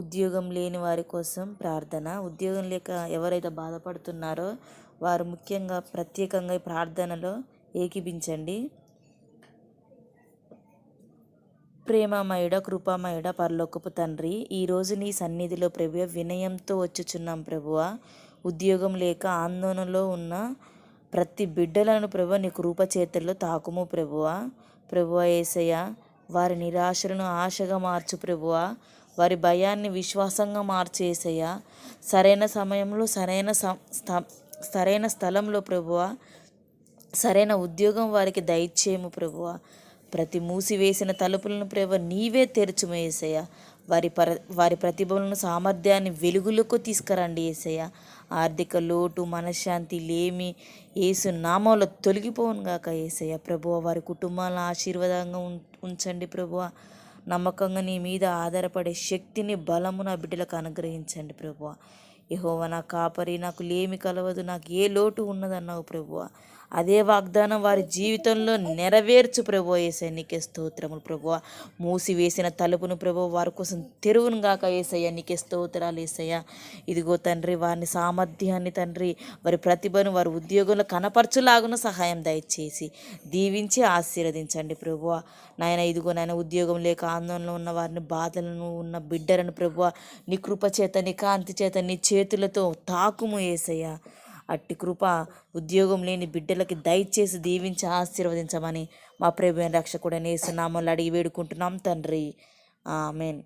ఉద్యోగం లేని వారి కోసం ప్రార్థన. ఉద్యోగం లేక ఎవరైతే బాధపడుతున్నారో వారు ముఖ్యంగా ప్రత్యేకంగా ఈ ప్రార్థనలో ఏకీభించండి. ప్రేమమయుడ, కృపామయుడ, పరలోకపు తండ్రి, ఈరోజు నీ సన్నిధిలో ప్రభువ వినయంతో వచ్చుచున్నాం ప్రభువ. ఉద్యోగం లేక ఆందోళనలో ఉన్న ప్రతి బిడ్డలను ప్రభువ నీ కృప చేతుల్లో తాకుము ప్రభువ. ప్రభువ యేసయ్య, వారి నిరాశలను ఆశగా మార్చు ప్రభువ. వారి భయాన్ని విశ్వాసంగా మార్చు యేసయ్య. సరైన సమయంలో సరైన స్థలంలో ప్రభువ సరైన ఉద్యోగం వారికి దయచేయము ప్రభువ. ప్రతి మూసివేసిన తలుపులను ప్రభువ నీవే తెరచుము యేసయ్య. వారి ప్రతిభలను సామర్థ్యాన్ని వెలుగులోకి తీసుకురండి యేసయ్య. ఆర్థిక లోటు, మనశ్శాంతి లేమి యేసు నామంలో తొలగిపోవును గాక యేసయ్య. ప్రభువ వారి కుటుంబాలను ఆశీర్వాదంగా ఉంచండి ప్రభువ. నమ్మకంగా నీ మీద ఆధారపడే శక్తిని, బలము నా బిడ్డలకు అనుగ్రహించండి ప్రభువ. యెహోవా నా కాపరి, నాకు లేమి కలవదు, నాకు ఏ లోటు ఉన్నదన్నావు ప్రభువ. అదే వాగ్దానం వారి జీవితంలో నెరవేర్చు ప్రభువ. యేసయ్య నీకే స్తోత్రములు ప్రభువ. మూసివేసిన తలుపును ప్రభువ వారి కోసం తెరువును గాక యేసయ్య. నీకే స్తోత్రాలు యేసయ్య. ఇదిగో తండ్రి, వారిని సామర్థ్యాన్ని తండ్రి, వారి ప్రతిభను వారి ఉద్యోగంలో కనపరచులాగున సహాయం దయచేసి దీవించి ఆశీర్వదించండి ప్రభువ. నాయన ఇదిగో నాయన ఉద్యోగం లేక ఆందోళనలో ఉన్న వారిని, బాధలను ఉన్న బిడ్డలను ప్రభువ నీ కృప చేత, నీ కాంతి చేత, నీ చేతులతో తాకుము యేసయ్య. అట్టి కృప ఉద్యోగం లేని బిడ్డలకి దయచేసి దీవించి ఆశీర్వదించమని మా ప్రభువైన రక్షకుడైన యేసు నామములో అడిగి వేడుకుంటున్నాం తండ్రి. ఆమేన్.